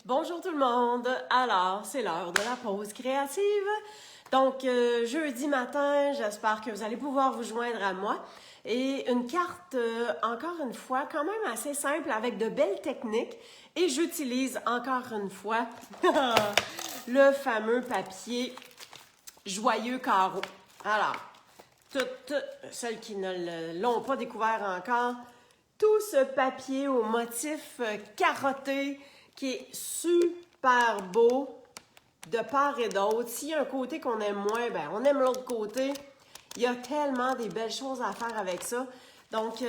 Bonjour tout le monde! Alors, c'est l'heure de la pause créative. Donc, jeudi matin, j'espère que vous allez pouvoir vous joindre à moi. Et une carte, encore une fois, quand même assez simple avec de belles techniques. Et j'utilise encore une fois le fameux papier Joyeux Carreau. Alors, toutes celles qui ne l'ont pas découvert encore, tout ce papier au motif carotté qui est super beau de part et d'autre. S'il y a un côté qu'on aime moins, ben on aime l'autre côté. Il y a tellement des belles choses à faire avec ça. Donc,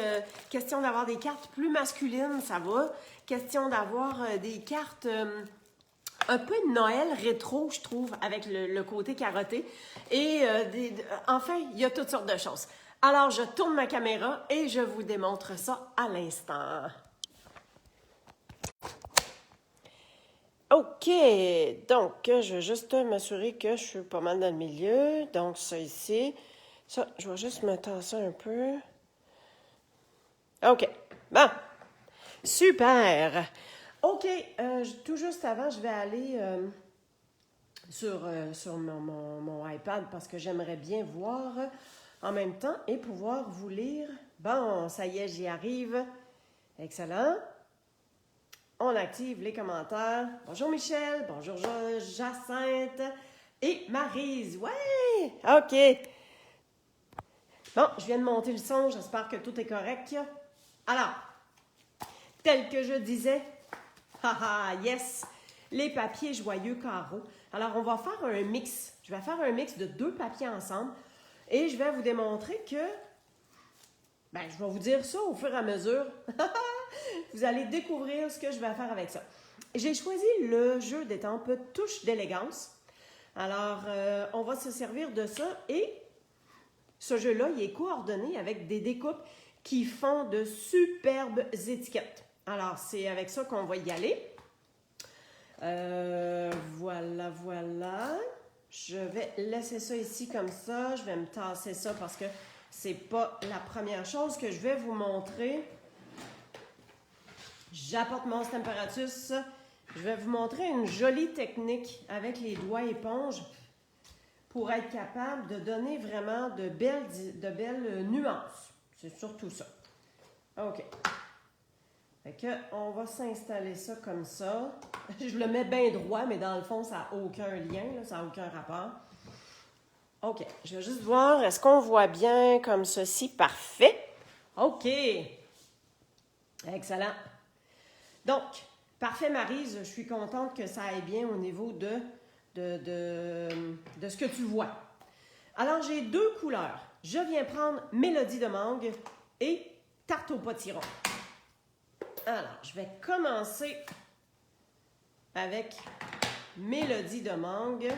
question d'avoir des cartes plus masculines, ça va. Question d'avoir des cartes un peu de Noël rétro, je trouve, avec le côté carotté. Et enfin, il y a toutes sortes de choses. Alors, je tourne ma caméra et je vous démontre ça à l'instant. OK, donc je vais juste m'assurer que je suis pas mal dans le milieu. Donc ça ici, ça, je vais juste me tasser un peu. OK, bon, super. OK, tout juste avant, je vais aller sur mon iPad parce que j'aimerais bien voir en même temps et pouvoir vous lire. Bon, ça y est, j'y arrive. Excellent. On active les commentaires. Bonjour Michel, bonjour Jacinthe et Maryse. Ouais, OK. Bon, je viens de monter le son, j'espère que tout est correct. Alors, tel que je disais, haha, yes, les papiers Joyeux Carreau. Alors, on va faire un mix. Je vais faire un mix de deux papiers ensemble et je vais vous démontrer que, ben, je vais vous dire ça au fur et à mesure. Vous allez découvrir ce que je vais faire avec ça. J'ai choisi le jeu d'étampes touche d'élégance. Alors, on va se servir de ça et ce jeu-là, il est coordonné avec des découpes qui font de superbes étiquettes. Alors, c'est avec ça qu'on va y aller. Voilà. Je vais laisser ça ici comme ça. Je vais me tasser ça parce que c'est pas la première chose que je vais vous montrer. J'apporte mon Stemperatus. Je vais vous montrer une jolie technique avec les doigts éponges pour être capable de donner vraiment de belles nuances. C'est surtout ça. OK. Fait que on va s'installer ça comme ça. Je le mets bien droit, mais dans le fond, ça n'a aucun lien, là, ça n'a aucun rapport. OK. Je vais juste voir, est-ce qu'on voit bien comme ceci? Parfait. OK. Excellent. Donc, parfait Maryse, je suis contente que ça aille bien au niveau de ce que tu vois. Alors, j'ai deux couleurs. Je viens prendre Mélodie de mangue et Tarte au potiron. Alors, je vais commencer avec Mélodie de mangue.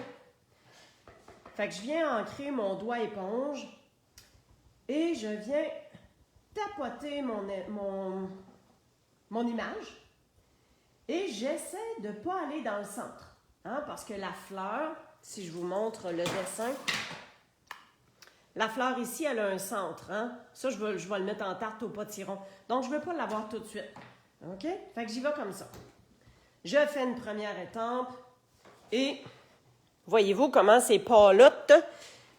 Fait que je viens ancrer mon doigt éponge et je viens tapoter mon image. Et j'essaie de ne pas aller dans le centre, hein, parce que la fleur, si je vous montre le dessin, la fleur ici, elle a un centre. Hein? Ça, je vais le mettre en tarte au potiron. Donc, je ne veux pas l'avoir tout de suite. OK? Fait que j'y vais comme ça. Je fais une première étampe et voyez-vous comment c'est palotte.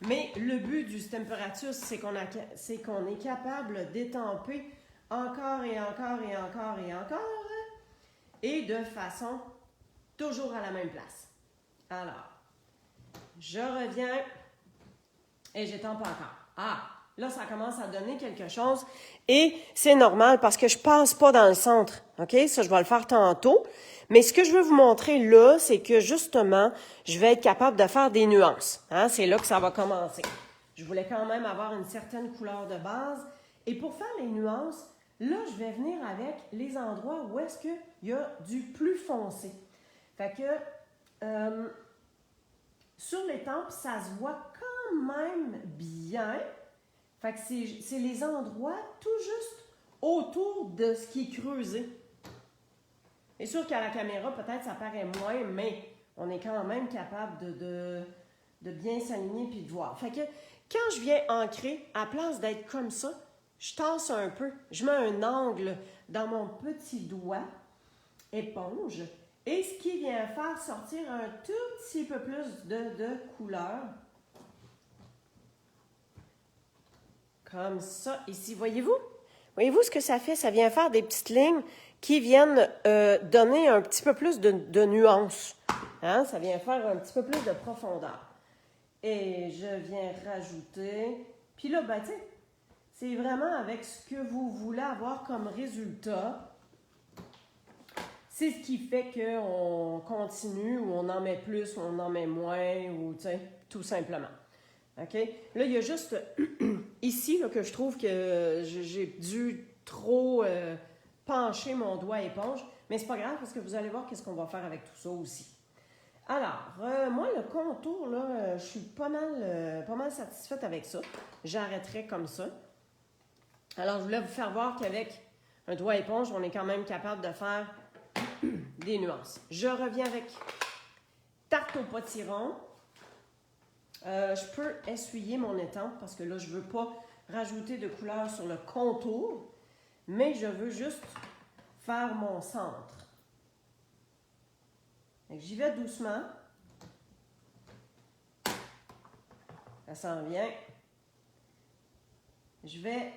Mais le but du Stemperatus, c'est qu'on est capable d'étamper encore et encore et encore et encore. Et de façon toujours à la même place. Alors, je reviens et j'étampe encore. Ah, là, ça commence à donner quelque chose. Et c'est normal parce que je passe pas dans le centre. OK? Ça, je vais le faire tantôt. Mais ce que je veux vous montrer là, c'est que justement, je vais être capable de faire des nuances. Hein? C'est là que ça va commencer. Je voulais quand même avoir une certaine couleur de base. Et pour faire les nuances, là, je vais venir avec les endroits où est-ce qu'il y a du plus foncé. Fait que sur les tempes, ça se voit quand même bien. Fait que c'est les endroits tout juste autour de ce qui est creusé. C'est sûr qu'à la caméra, peut-être ça paraît moins, mais on est quand même capable de bien s'aligner puis de voir. Fait que quand je viens ancrer, à place d'être comme ça, je tasse un peu, je mets un angle dans mon petit doigt éponge Et ce qui vient faire sortir un tout petit peu plus de couleur. Comme ça, ici, voyez-vous? Voyez-vous ce que ça fait? Ça vient faire des petites lignes qui viennent donner un petit peu plus de nuances. Hein? Ça vient faire un petit peu plus de profondeur. Et je viens rajouter... Puis là, ben, tu sais, c'est vraiment avec ce que vous voulez avoir comme résultat. C'est ce qui fait qu'on continue, ou on en met plus, ou on en met moins, ou, tu sais, tout simplement. OK? Là, il y a juste ici là, que je trouve que j'ai dû trop pencher mon doigt éponge. Mais c'est pas grave parce que vous allez voir qu'est-ce qu'on va faire avec tout ça aussi. Alors, moi, le contour, là, je suis pas mal satisfaite avec ça. J'arrêterai comme ça. Alors, je voulais vous faire voir qu'avec un doigt éponge, on est quand même capable de faire des nuances. Je reviens avec tarte au potiron. Je peux essuyer mon étampe parce que là, je ne veux pas rajouter de couleur sur le contour, mais je veux juste faire mon centre. J'y vais doucement. Ça s'en vient. Je vais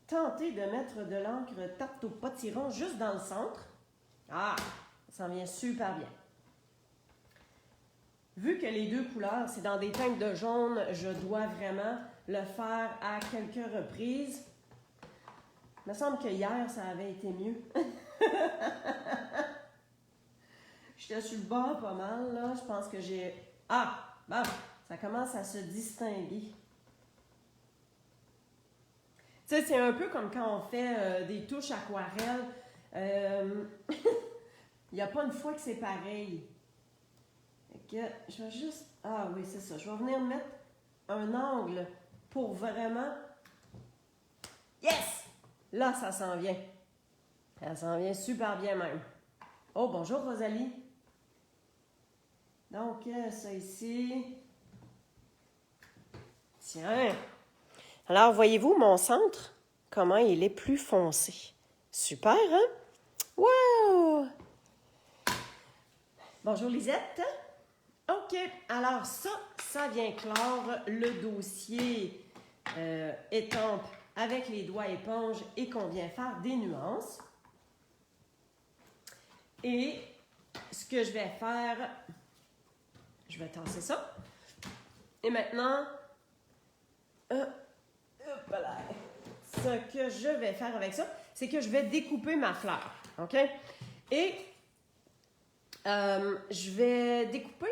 tenter de mettre de l'encre tarte au potiron juste dans le centre. Ah, ça s'en vient super bien. Vu que les deux couleurs, c'est dans des teintes de jaune, je dois vraiment le faire à quelques reprises. Il me semble que hier, ça avait été mieux. J'étais sur le bord pas mal, là. Je pense que j'ai... Ah! Bon, ça commence à se distinguer. Tu sais, c'est un peu comme quand on fait des touches aquarelles. Il n'y a pas une fois que c'est pareil. Que je vais juste... Ah oui, c'est ça. Je vais venir mettre un angle pour vraiment... Yes! Là, ça s'en vient. Ça s'en vient super bien même. Oh, bonjour Rosalie. Donc, ça ici. Tiens. Alors, voyez-vous mon centre? Comment il est plus foncé. Super, hein? Wow! Bonjour Lisette. OK, alors ça vient clore le dossier étampe avec les doigts éponges et qu'on vient faire des nuances. Et ce que je vais faire, je vais tasser ça. Et maintenant, ce que je vais faire avec ça, c'est que je vais découper ma fleur. OK? Et je vais découper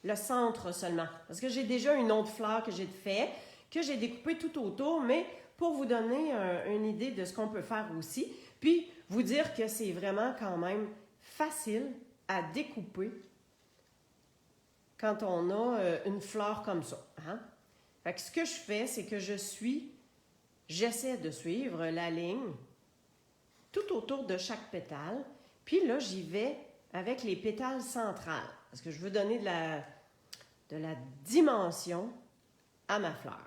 le centre seulement. Parce que j'ai déjà une autre fleur que j'ai fait, que j'ai découpée tout autour, mais pour vous donner une idée de ce qu'on peut faire aussi, puis vous dire que c'est vraiment quand même facile à découper quand on a une fleur comme ça. Hein? Fait que ce que je fais, c'est que j'essaie de suivre la ligne tout autour de chaque pétale, puis là, j'y vais avec les pétales centrales, parce que je veux donner de la dimension à ma fleur.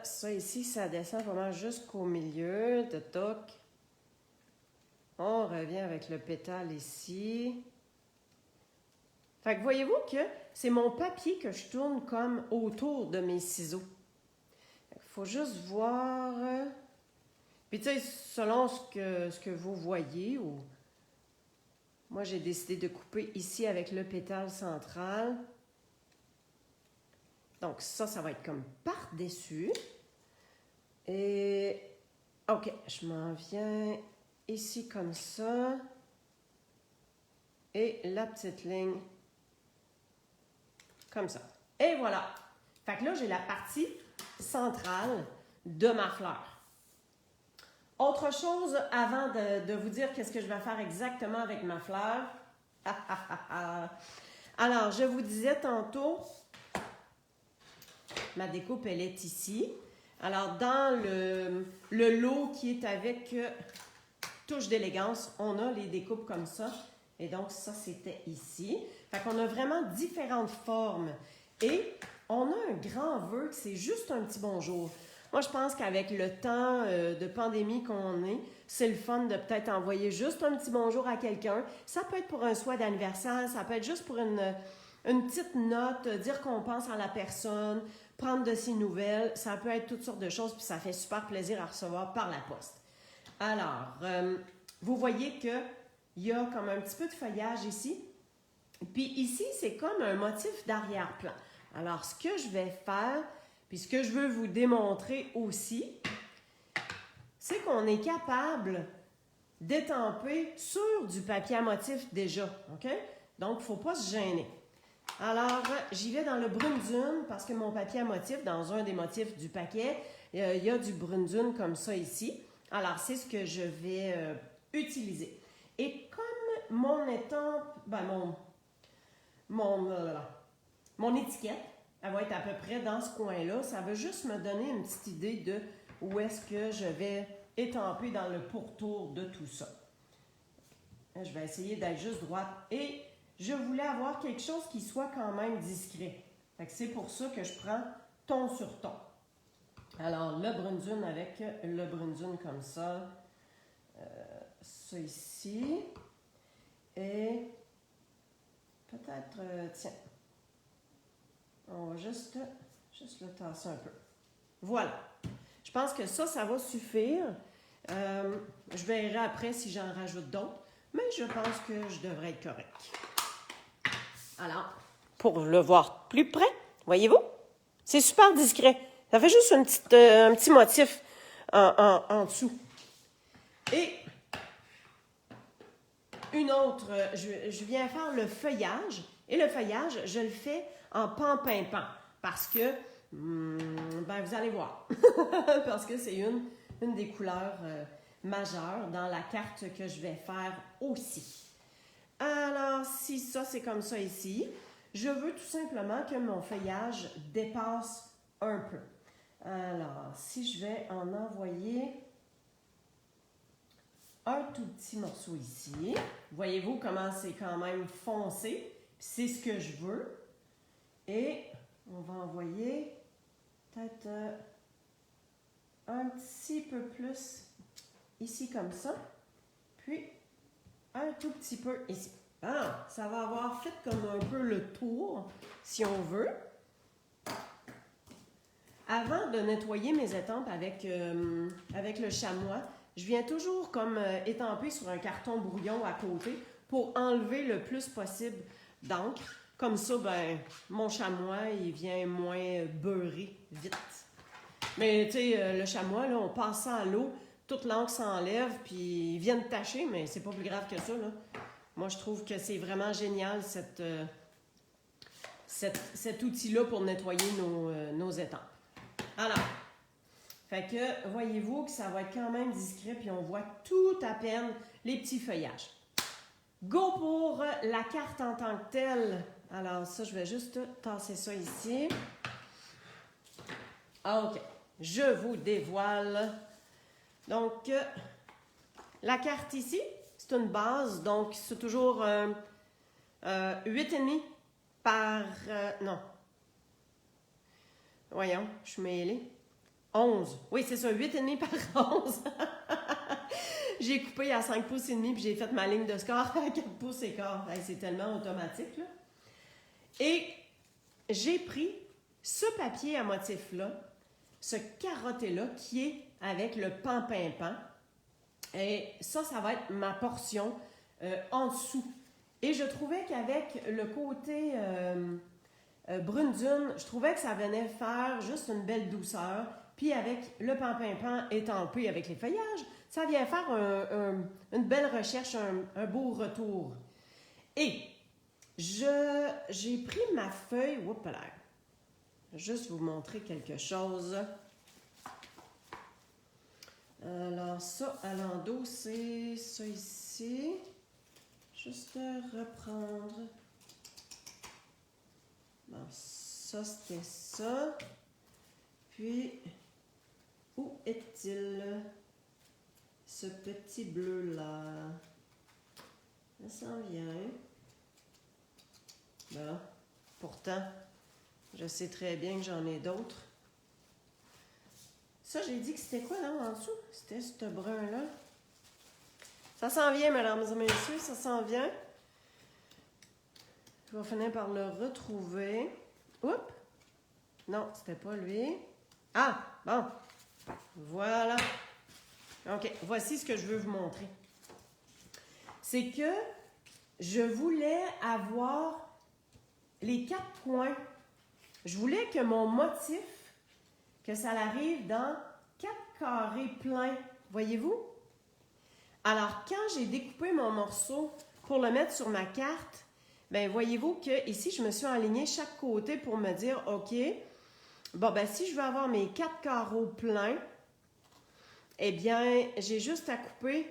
Ça ici, ça descend vraiment jusqu'au milieu de toc. On revient avec le pétale ici. Fait que voyez-vous que c'est mon papier que je tourne comme autour de mes ciseaux. Il faut juste voir. Puis tu sais, selon ce que vous voyez, ou moi j'ai décidé de couper ici avec le pétale central. Donc ça va être comme par-dessus. Et OK, je m'en viens ici comme ça. Et la petite ligne comme ça. Et voilà. Fait que là, j'ai la partie centrale de ma fleur. Autre chose, avant de vous dire qu'est-ce que je vais faire exactement avec ma fleur. Alors, je vous disais tantôt, ma découpe, elle est ici. Alors, dans le lot qui est avec touche d'élégance, on a les découpes comme ça. Et donc, ça, c'était ici. Fait qu'on a vraiment différentes formes. Et on a un grand vœu que c'est juste un petit bonjour. Moi, je pense qu'avec le temps de pandémie qu'on est, c'est le fun de peut-être envoyer juste un petit bonjour à quelqu'un. Ça peut être pour un souhait d'anniversaire, ça peut être juste pour une petite note, dire qu'on pense à la personne, prendre de ses nouvelles. Ça peut être toutes sortes de choses, puis ça fait super plaisir à recevoir par la poste. Alors, vous voyez qu'il y a comme un petit peu de feuillage ici. Puis ici, c'est comme un motif d'arrière-plan. Alors, ce que je vais faire, puis ce que je veux vous démontrer aussi, c'est qu'on est capable d'étamper sur du papier à motif déjà, OK? Donc, il ne faut pas se gêner. Alors, j'y vais dans le brune dune parce que mon papier à motif, dans un des motifs du paquet, il y a du brune dune comme ça ici. Alors, c'est ce que je vais utiliser. Et comme mon étampe, mon étiquette, elle va être à peu près dans ce coin-là, ça va juste me donner une petite idée de où est-ce que je vais étamper dans le pourtour de tout ça. Je vais essayer d'être juste droite. Et je voulais avoir quelque chose qui soit quand même discret. C'est pour ça que je prends ton sur ton. Alors, le brune dune avec le brune dune comme ça. Ça ici. Et peut-être, tiens, on va juste le tasser un peu. Voilà. Je pense que ça va suffire. Je verrai après si j'en rajoute d'autres, mais je pense que je devrais être correct. Alors, pour le voir plus près, voyez-vous, c'est super discret. Ça fait juste un petit motif en dessous. Et une autre, je viens faire le feuillage. Et le feuillage, je le fais en pan-pimpant. Parce que, vous allez voir. Parce que c'est une des couleurs majeures dans la carte que je vais faire aussi. Alors, si ça, c'est comme ça ici, je veux tout simplement que mon feuillage dépasse un peu. Alors, si je vais en envoyer un tout petit morceau ici, voyez-vous comment c'est quand même foncé, c'est ce que je veux. Et on va envoyer peut-être un petit peu plus ici comme ça, puis un tout petit peu ici. Ah, ça va avoir fait comme un peu le tour, si on veut. Avant de nettoyer mes étampes avec le chamois, je viens toujours comme étamper sur un carton brouillon à côté pour enlever le plus possible d'encre. Comme ça, mon chamois, il vient moins beurré vite. Mais tu sais, le chamois, là, on passe ça à l'eau, toute l'encre s'enlève, puis il vient de tacher, mais c'est pas plus grave que ça, là. Moi, je trouve que c'est vraiment génial, cet outil-là pour nettoyer nos étampes. Alors, fait que, voyez-vous que ça va être quand même discret, puis on voit tout à peine les petits feuillages. Go pour la carte en tant que telle. Alors, ça, je vais juste tasser ça ici. OK. Je vous dévoile. Donc, la carte ici, c'est une base, donc c'est toujours 8,5 par... non. Voyons, je suis mêlée. 11. Oui, c'est ça, 8,5 par 11. J'ai coupé à 5 pouces et demi, puis j'ai fait ma ligne de score à 4 pouces et quart. C'est tellement automatique, là. Et j'ai pris ce papier à motif-là, ce carotté-là, qui est avec le pan-pimpant. Et ça va être ma portion en dessous. Et je trouvais qu'avec le côté brune dune, je trouvais que ça venait faire juste une belle douceur. Puis avec le pan-pimpant étampé avec les feuillages, ça vient faire une belle recherche, un beau retour. Et j'ai pris ma feuille, oups là, juste vous montrer quelque chose. Alors ça, à l'endos, c'est ça ici. Juste reprendre. Bon, ça, c'était ça. Puis, où est-il, ce petit bleu-là? Ça s'en vient. Bon, pourtant, je sais très bien que j'en ai d'autres. Ça, j'ai dit que c'était quoi, là, en dessous? C'était ce brun-là. Ça s'en vient, mesdames et messieurs, ça s'en vient. Je vais finir par le retrouver. Oups! Non, c'était pas lui. Ah, bon. Voilà. OK, voici ce que je veux vous montrer. C'est que je voulais avoir les 4 coins. Je voulais que mon motif, que ça arrive dans 4 carrés pleins. Voyez-vous? Alors, quand j'ai découpé mon morceau pour le mettre sur ma carte, bien, voyez-vous que ici, je me suis alignée chaque côté pour me dire, OK, bon, ben si je veux avoir mes 4 carreaux pleins, eh bien, j'ai juste à couper.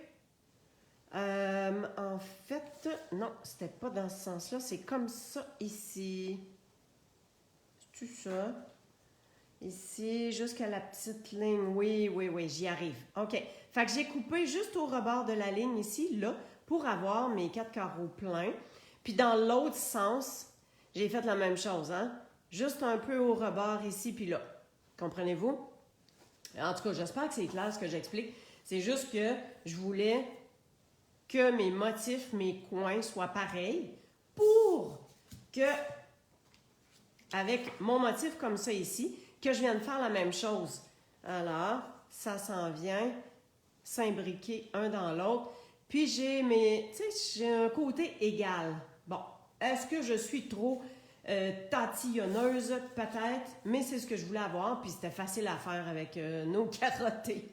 En fait, non, c'était pas dans ce sens-là, c'est comme ça ici. C'est-tu ça? Ici, jusqu'à la petite ligne. Oui, j'y arrive. OK. Fait que j'ai coupé juste au rebord de la ligne ici, là, pour avoir mes 4 carreaux pleins. Puis dans l'autre sens, j'ai fait la même chose, hein? Juste un peu au rebord ici, puis là. Comprenez-vous? En tout cas, j'espère que c'est clair ce que j'explique. C'est juste que je voulais que mes motifs, mes coins soient pareils pour que, avec mon motif comme ça ici, que je vienne faire la même chose. Alors, ça s'en vient s'imbriquer un dans l'autre. Puis j'ai j'ai un côté égal. Bon, est-ce que je suis trop tatillonneuse? Peut-être, mais c'est ce que je voulais avoir, puis c'était facile à faire avec nos carottés.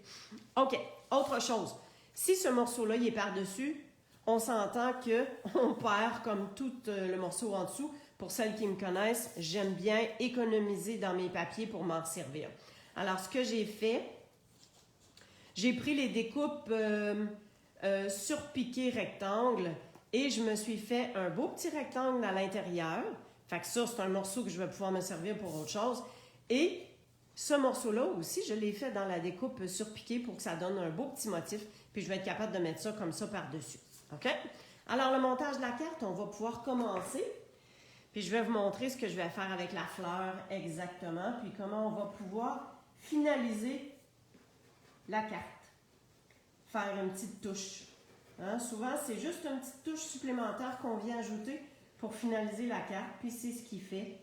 OK, autre chose. Si ce morceau-là, il est par-dessus, on s'entend qu'on perd comme tout le morceau en dessous. Pour celles qui me connaissent, j'aime bien économiser dans mes papiers pour m'en servir. Alors, ce que j'ai fait, j'ai pris les découpes surpiquées rectangles et je me suis fait un beau petit rectangle à l'intérieur. Fait que ça, c'est un morceau que je vais pouvoir me servir pour autre chose. Et ce morceau-là aussi, je l'ai fait dans la découpe surpiquée pour que ça donne un beau petit motif. Puis je vais être capable de mettre ça comme ça par-dessus. OK? Alors, le montage de la carte, on va pouvoir commencer. Puis je vais vous montrer ce que je vais faire avec la fleur exactement, puis comment on va pouvoir finaliser la carte. Faire une petite touche. Hein? Souvent, c'est juste une petite touche supplémentaire qu'on vient ajouter pour finaliser la carte, puis c'est ce qui fait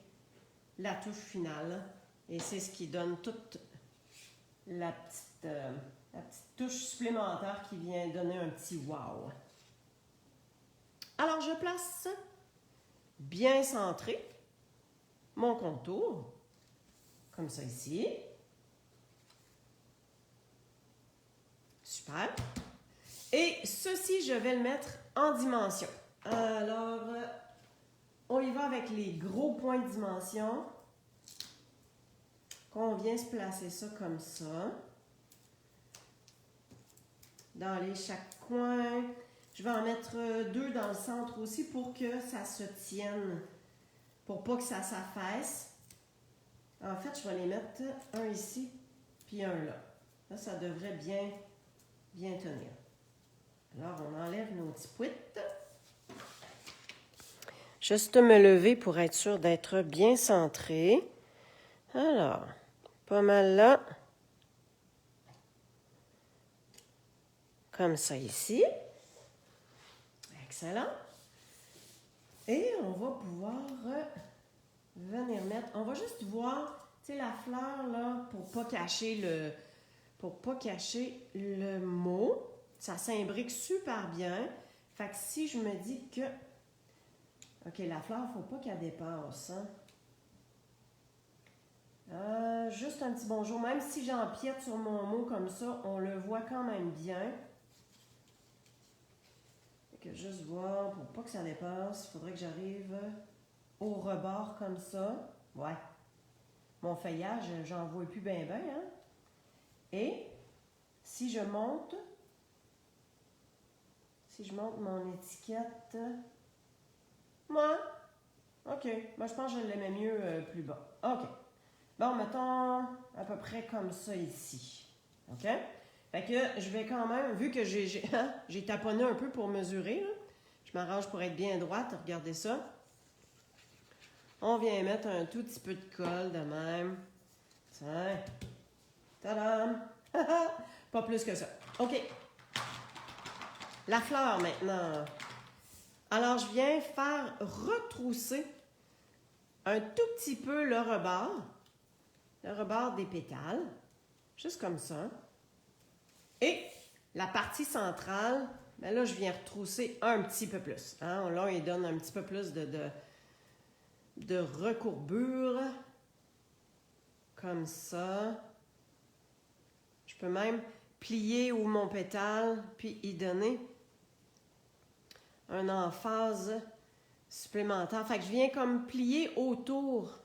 la touche finale. Et c'est ce qui donne toute la petite touche supplémentaire qui vient donner un petit wow. Alors, je place bien centré mon contour, comme ça ici. Super. Et ceci, je vais le mettre en dimension. Alors, on y va avec les gros points de dimension. On vient se placer ça comme ça. Dans chaque coin. Je vais en mettre 2 dans le centre aussi pour que ça se tienne. Pour pas que ça s'affaisse. En fait, je vais les mettre un ici, puis un là. Là, ça devrait bien tenir. Alors, on enlève nos petits pouites. Juste me lever pour être sûr d'être bien centré. Alors, pas mal là. Comme ça ici. Excellent. Et on va pouvoir venir mettre... On va juste voir, tu sais, la fleur, là, pour pas cacher le mot. Ça s'imbrique super bien. Fait que si je me dis que... OK, la fleur, il ne faut pas qu'elle dépasse. Hein? Juste un petit bonjour. Même si j'empiète sur mon mot comme ça, on le voit quand même bien. Fait que juste voir, pour pas que ça dépasse, il faudrait que j'arrive au rebord comme ça. Ouais. Mon feuillage, j'en vois plus bien, hein? Et si je monte mon étiquette, moi, OK. Moi, je pense que je l'aimais mieux plus bas. OK. Bon, mettons à peu près comme ça ici. OK? Fait que je vais quand même, vu que j'ai taponné un peu pour mesurer, là, je m'arrange pour être bien droite. Regardez ça. On vient mettre un tout petit peu de colle de même. Tiens. Tadam! Pas plus que ça. OK. La fleur maintenant. Alors, je viens faire retrousser un tout petit peu le rebord des pétales, juste comme ça. Et la partie centrale, bien là, je viens retrousser un petit peu plus. Hein? Là, il donne un petit peu plus de recourbure, comme ça. Je peux même plier où mon pétale, puis y donner un emphase supplémentaire. Fait que je viens comme plier autour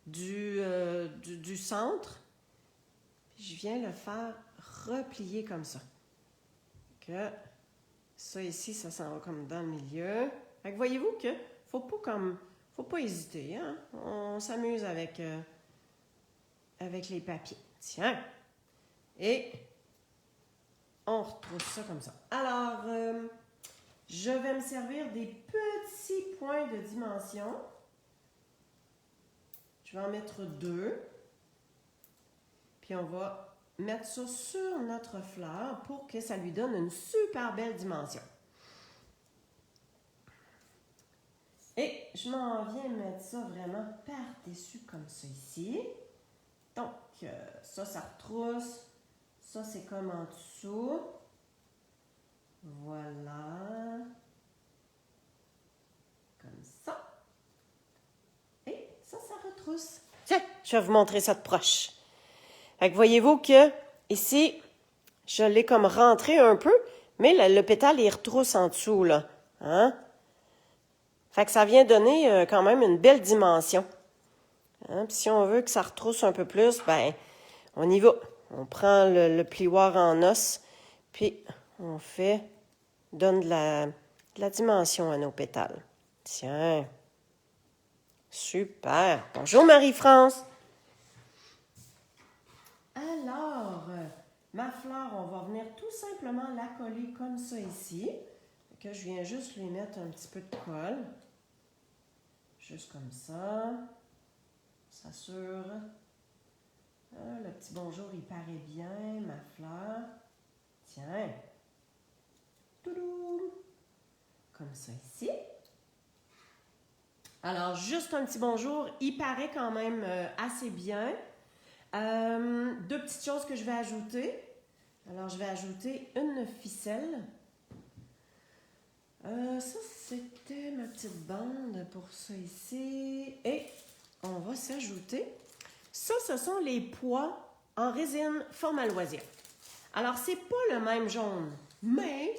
du centre. Puis je viens le faire replier comme ça. Que ça ici, ça s'en va comme dans le milieu. Fait que voyez-vous que faut pas hésiter. Hein? On s'amuse avec les papiers. Tiens! Et on retrouve ça comme ça. Alors, je vais me servir des petits points de dimension. Je vais en mettre 2. Puis on va mettre ça sur notre fleur pour que ça lui donne une super belle dimension. Et je m'en viens mettre ça vraiment par-dessus comme ça ici. Donc, ça retrousse. Ça, c'est comme en dessous. Voilà. Comme ça. Et ça retrousse. Tiens, je vais vous montrer ça de proche. Fait que voyez-vous que ici, je l'ai comme rentré un peu, mais le pétale, il retrousse en dessous, là. Hein? Fait que ça vient donner quand même une belle dimension. Hein? Puis si on veut que ça retrousse un peu plus, ben, on y va. On prend le plioir en os, puis on donne de la dimension à nos pétales. Tiens. Super. Bonjour Marie-France. Alors, ma fleur, on va venir tout simplement la coller comme ça ici. Que je viens juste lui mettre un petit peu de colle. Juste comme ça. Ça s'assure. Ah, le petit bonjour, il paraît bien, ma fleur. Tiens. Toudou. Comme ça ici. Alors, juste un petit bonjour, il paraît quand même assez bien. 2 petites choses que je vais ajouter. Alors, je vais ajouter une ficelle. Ça, c'était ma petite bande pour ça ici. Et on va s'ajouter. Ça, ce sont les pois en résine forme à loisir. Alors, c'est pas le même jaune, mais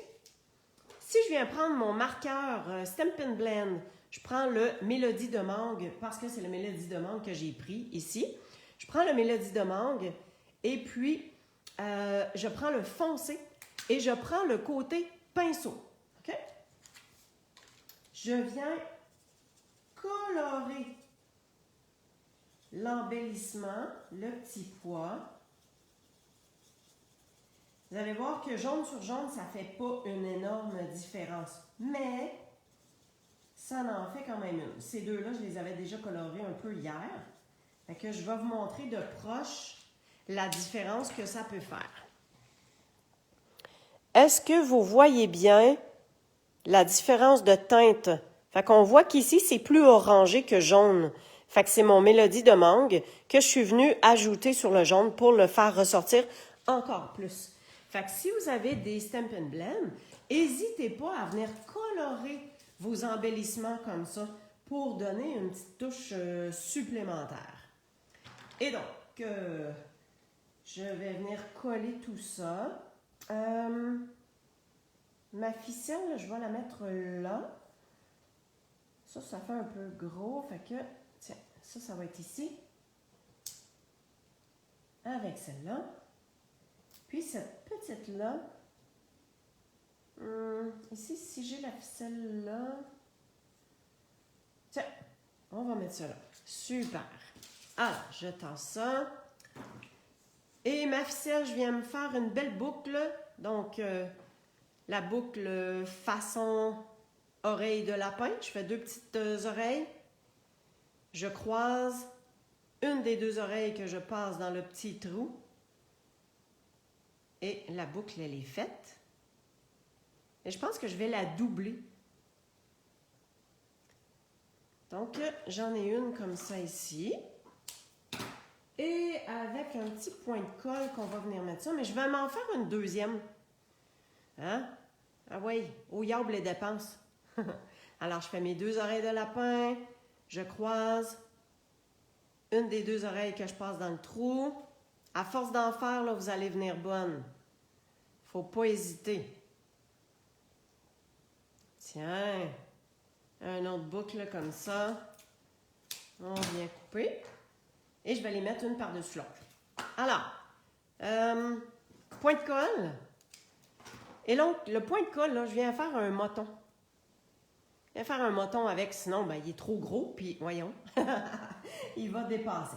si je viens prendre mon marqueur Stampin' Blend, je prends le Mélodie de mangue, parce que c'est le Mélodie de mangue que j'ai pris ici. Je prends le Mélodie de mangue et puis je prends le foncé et je prends le côté pinceau. OK? Je viens colorer l'embellissement, le petit pois. Vous allez voir que jaune sur jaune, ça ne fait pas une énorme différence. Mais ça en fait quand même une. Ces deux-là, je les avais déjà colorés un peu hier. Fait que je vais vous montrer de proche la différence que ça peut faire. Est-ce que vous voyez bien la différence de teinte? Fait qu'on voit qu'ici, c'est plus orangé que jaune. Fait que c'est mon Mélodie de mangue que je suis venue ajouter sur le jaune pour le faire ressortir encore plus. Fait que si vous avez des Stampin' Blend, n'hésitez pas à venir colorer vos embellissements comme ça pour donner une petite touche supplémentaire. Et donc, je vais venir coller tout ça. Ma ficelle, je vais la mettre là. Ça fait un peu gros. Fait que, tiens, ça va être ici. Avec celle-là. Puis cette petite-là. Ici, si j'ai la ficelle là. Tiens, on va mettre ça là. Super. Alors, je tasse ça. Et ma ficelle, je viens me faire une belle boucle. Donc, la boucle façon oreille de lapin. Je fais 2 petites oreilles. Je croise une des 2 oreilles que je passe dans le petit trou. Et la boucle, elle est faite. Et je pense que je vais la doubler. Donc, j'en ai une comme ça ici. Et avec un petit point de colle qu'on va venir mettre ça. Mais je vais m'en faire une deuxième. Hein? Ah oui, au yable les dépenses. Alors, je fais mes 2 oreilles de lapin. Je croise une des 2 oreilles que je passe dans le trou. À force d'en faire, là, vous allez venir bonne. Faut pas hésiter. Tiens, un autre boucle là, comme ça. On vient couper. Et je vais les mettre une par-dessus l'autre. Alors, point de colle. Et donc, le point de colle, là, je viens faire un moton. Je viens faire un moton avec, sinon, ben, il est trop gros, puis voyons, il va dépasser.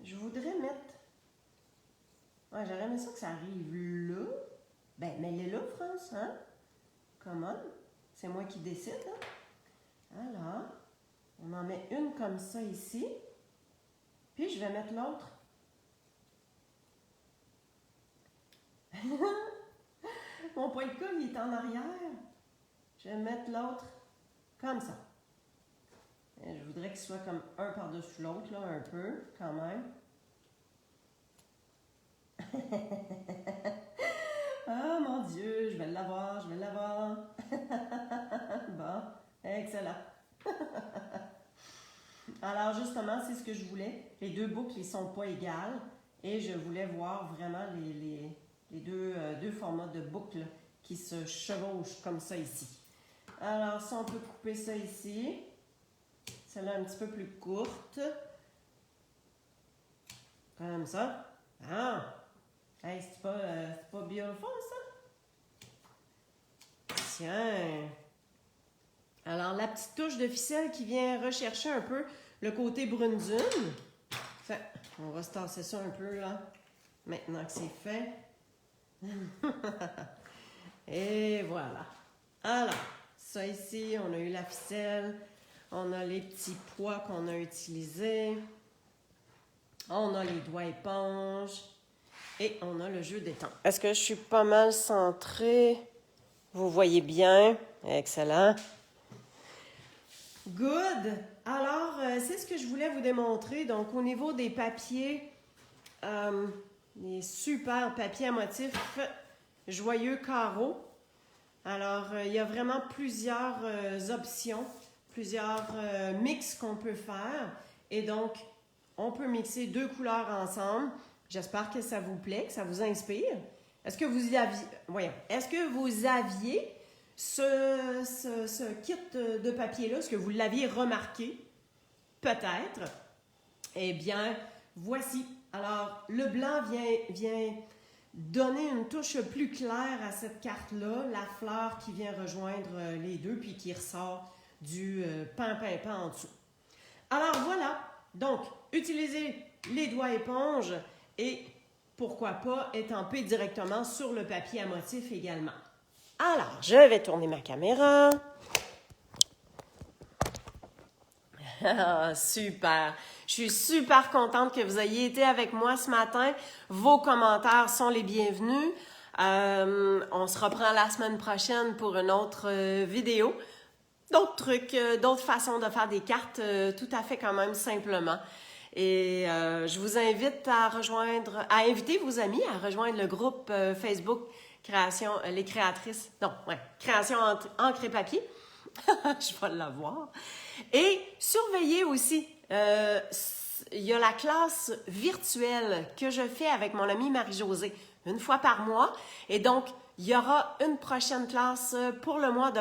Je voudrais mettre... Ouais, j'aurais aimé ça que ça arrive là. Ben, mets-les là, France, hein? Comment? C'est moi qui décide, hein? Alors, on en met une comme ça ici. Puis, je vais mettre l'autre. Mon point de colle, il est en arrière. Je vais mettre l'autre comme ça. Et je voudrais qu'il soit comme un par-dessus l'autre, là, un peu, quand même. Ah, mon Dieu, je vais l'avoir, je vais l'avoir. Bon, excellent. Alors, justement, c'est ce que je voulais. Les 2 boucles, ils ne sont pas égales. Et je voulais voir vraiment les deux formats de boucles qui se chevauchent comme ça ici. Alors, ça, on peut couper ça ici. Celle-là un petit peu plus courte. Comme ça. Ah! Hey, c'est pas beautiful, ça? Tiens! Alors, la petite touche de ficelle qui vient rechercher un peu le côté brune dune. Fait, on va se tasser ça un peu, là, maintenant que c'est fait. Et voilà. Alors, ça ici, on a eu la ficelle. On a les petits pois qu'on a utilisés. On a les doigts éponges. Et on a le jeu des temps. Est-ce que je suis pas mal centrée? Vous voyez bien. Excellent. Good. Alors, c'est ce que je voulais vous démontrer. Donc, au niveau des papiers, les super papiers à motifs joyeux carreaux. Alors, il y a vraiment plusieurs options, plusieurs mix qu'on peut faire. Et donc, on peut mixer 2 couleurs ensemble. J'espère que ça vous plaît, que ça vous inspire. Est-ce que vous aviez ce kit de papier-là? Est-ce que vous l'aviez remarqué? Peut-être. Eh bien, voici. Alors, le blanc vient donner une touche plus claire à cette carte-là. La fleur qui vient rejoindre les deux, puis qui ressort du pain en dessous. Alors, voilà. Donc, utilisez les doigts éponges et, pourquoi pas, étamper directement sur le papier à motif également. Alors, je vais tourner ma caméra. Ah, super! Je suis super contente que vous ayez été avec moi ce matin. Vos commentaires sont les bienvenus. On se reprend la semaine prochaine pour une autre vidéo. D'autres trucs, d'autres façons de faire des cartes tout à fait quand même simplement. Et je vous invite à inviter vos amis à rejoindre le groupe Facebook Création encre et papier. Je vais l'avoir. Et surveillez aussi, il y a la classe virtuelle que je fais avec mon amie Marie-Josée une fois par mois. Et donc, il y aura une prochaine classe pour le mois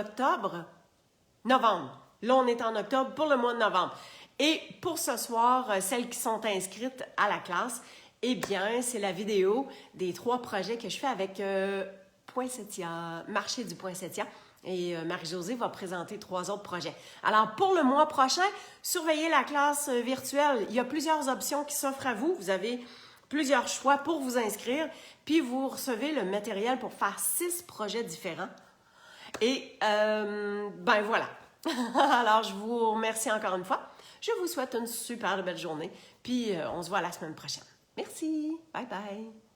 novembre. Là, on est en octobre pour le mois de novembre. Et pour ce soir, celles qui sont inscrites à la classe, eh bien, c'est la vidéo des 3 projets que je fais avec Poinsettia, Marché du Poinsettia. Et Marie-Josée va présenter 3 autres projets. Alors, pour le mois prochain, surveillez la classe virtuelle. Il y a plusieurs options qui s'offrent à vous. Vous avez plusieurs choix pour vous inscrire. Puis, vous recevez le matériel pour faire 6 projets différents. Et, ben voilà. Alors, je vous remercie encore une fois. Je vous souhaite une super belle journée. Puis, on se voit la semaine prochaine. Merci. Bye bye.